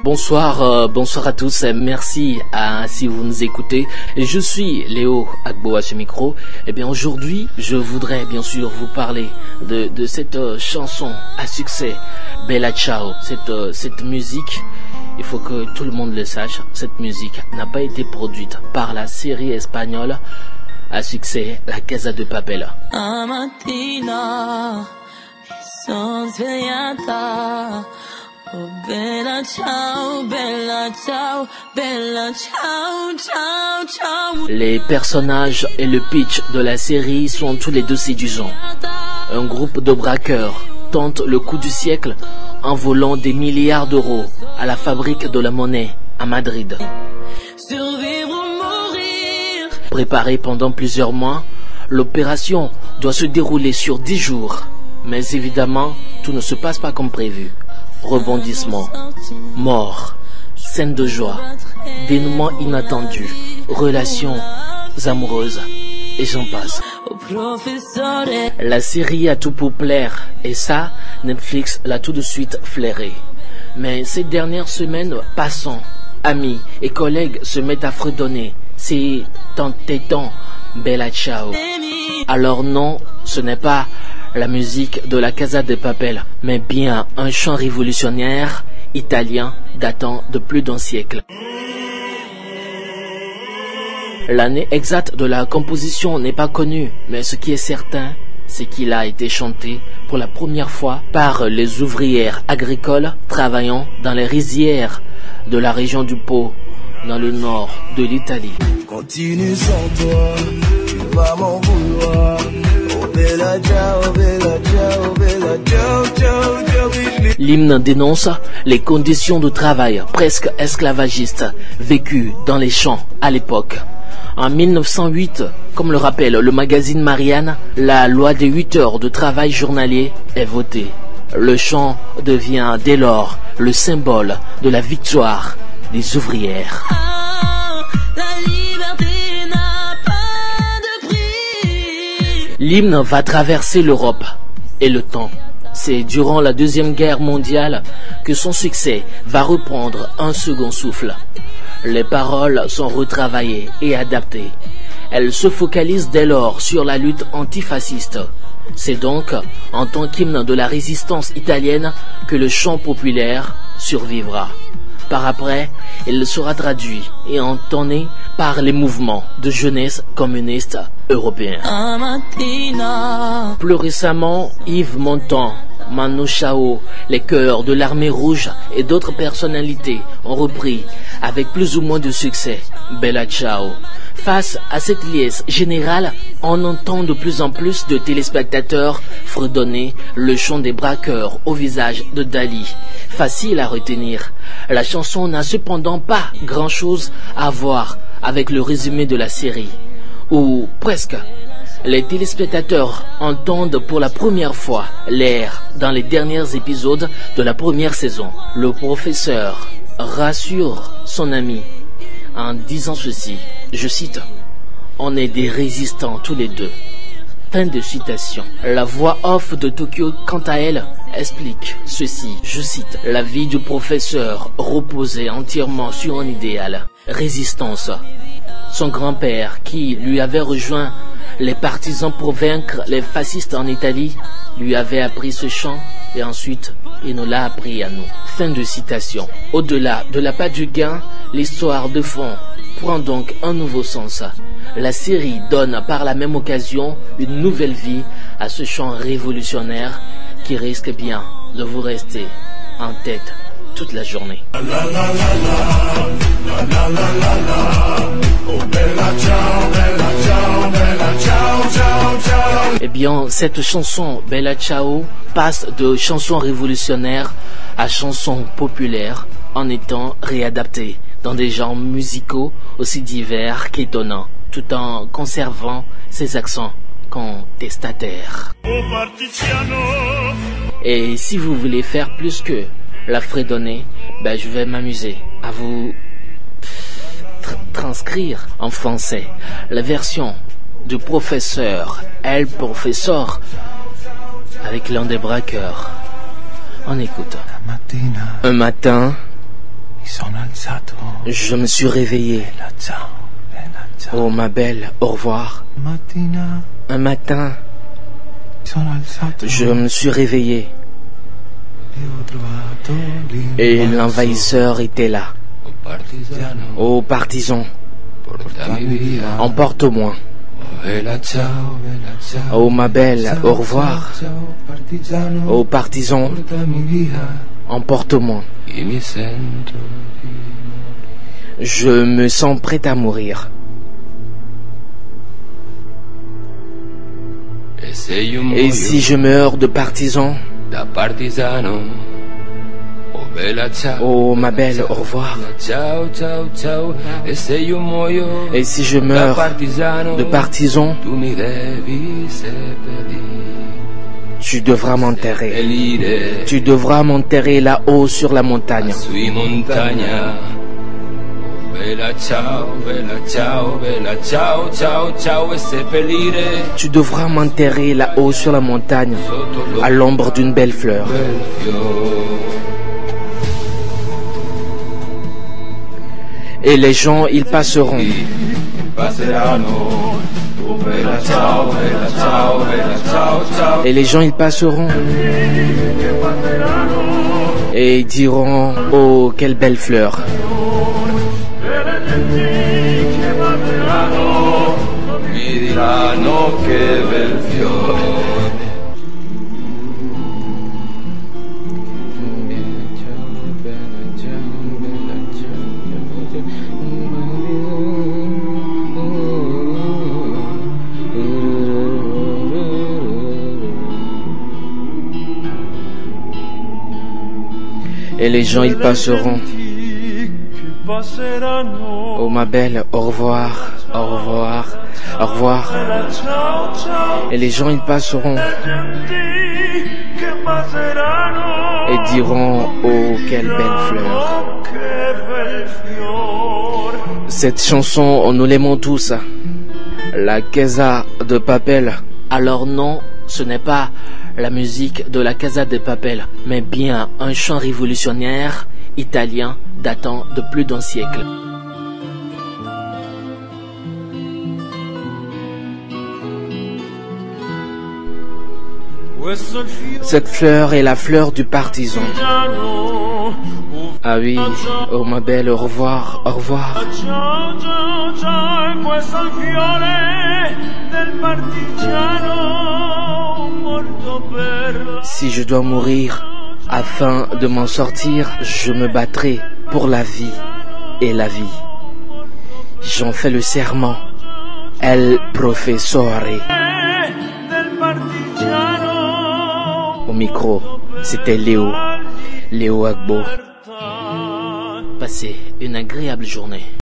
Bonsoir à tous, merci si vous nous écoutez. Je suis Léo Agbo à ce micro. Et bien aujourd'hui, je voudrais bien sûr vous parler de cette chanson à succès, Bella Ciao. Cette musique, il faut que tout le monde le sache, cette musique n'a pas été produite par la série espagnole à succès La Casa de Papel. Oh bella ciao, bella ciao, bella ciao, ciao, ciao. Les personnages et le pitch de la série sont tous les deux séduisants. Un groupe de braqueurs tente le coup du siècle en volant des milliards d'euros à la fabrique de la monnaie à Madrid. Survivre ou mourir. Préparée pendant plusieurs mois, l'opération doit se dérouler sur 10 jours. Mais évidemment, tout ne se passe pas comme prévu. Rebondissement, mort, scène de joie, dénouement inattendu, relations amoureuses, et j'en passe. La série a tout pour plaire, et ça, Netflix l'a tout de suite flairé. Mais ces dernières semaines, passants, amis et collègues se mettent à fredonner. C'est entêtant, Bella Ciao. Alors non, ce n'est pas la musique de la Casa de Papel, mais bien un chant révolutionnaire italien datant de plus d'un siècle. L'année exacte de la composition n'est pas connue, mais ce qui est certain, c'est qu'il a été chanté pour la première fois par les ouvrières agricoles travaillant dans les rizières de la région du Pô, dans le nord de l'Italie. Continue sans toi, tu vas m'en vouloir. L'hymne dénonce les conditions de travail presque esclavagistes vécues dans les champs à l'époque. En 1908, comme le rappelle le magazine Marianne, la loi des 8 heures de travail journalier est votée. Le chant devient dès lors le symbole de la victoire des ouvrières. L'hymne va traverser l'Europe et le temps. C'est durant la Deuxième Guerre mondiale que son succès va reprendre un second souffle. Les paroles sont retravaillées et adaptées. Elles se focalisent dès lors sur la lutte antifasciste. C'est donc en tant qu'hymne de la résistance italienne que le chant populaire survivra. Par après, il sera traduit et entonné par les mouvements de jeunesse communiste européens. Plus récemment, Yves Montand, Manu Chao, les chœurs de l'Armée Rouge et d'autres personnalités ont repris avec plus ou moins de succès Bella Ciao. Face à cette liesse générale, on entend de plus en plus de téléspectateurs fredonner le chant des braqueurs au visage de Dali. Facile à retenir. La chanson n'a cependant pas grand-chose à voir avec le résumé de la série, ou presque. Les téléspectateurs entendent pour la première fois l'air dans les derniers épisodes de la première saison. Le professeur rassure son ami en disant ceci, je cite, « On est des résistants tous les deux ». Fin de citation. La voix off de Tokyo, quant à elle, explique ceci, je cite, « La vie du professeur reposait entièrement sur un idéal, résistance. Son grand-père, qui lui avait rejoint les partisans pour vaincre les fascistes en Italie, lui avait appris ce chant et ensuite il nous l'a appris à nous. » Fin de citation. Au-delà de l'appât du gain, l'histoire de fond prend donc un nouveau sens. La série donne par la même occasion une nouvelle vie à ce chant révolutionnaire qui risque bien de vous rester en tête toute la journée. Eh bien, cette chanson Bella Ciao passe de chanson révolutionnaire à chanson populaire en étant réadaptée dans des genres musicaux aussi divers qu'étonnants, tout en conservant ses accents contestataires. Et si vous voulez faire plus que la fredonner, je vais m'amuser à vous transcrire en français la version du professeur El Professor avec l'un des braqueurs. On écoute. Un matin, Je me suis réveillé. Oh ma belle, au revoir. Un matin, je me suis réveillé. Et l'envahisseur était là. Oh partisan, emporte-moi. Oh ma belle, au revoir. Oh partisan, emporte-moi. Je me sens prêt à mourir. Et si je meurs de partisan? Oh ma belle, au revoir. Et si je meurs de partisan, tu devras m'enterrer. Tu devras m'enterrer là-haut sur la montagne. Tu devras m'enterrer là-haut sur la montagne, à l'ombre d'une belle fleur. Et les gens, ils passeront. Et les gens, ils passeront. Et ils diront, oh, quelle belle fleur. Et les gens, ils passeront. Oh ma belle, au revoir, au revoir, au revoir. Et les gens, ils passeront. Et diront, oh quelle belle fleur. Cette chanson, nous l'aimons tous. La Casa de Papel. Alors non, ce n'est pas la musique de la Casa de Papel, mais bien un chant révolutionnaire italien datant de plus d'un siècle. Cette fleur est la fleur du partisan. Ah oui, oh ma belle, au revoir, au revoir. Si je dois mourir afin de m'en sortir, je me battrai pour la vie et la vie. J'en fais le serment. El professore. Au micro, c'était Léo Agbo. Passez une agréable journée.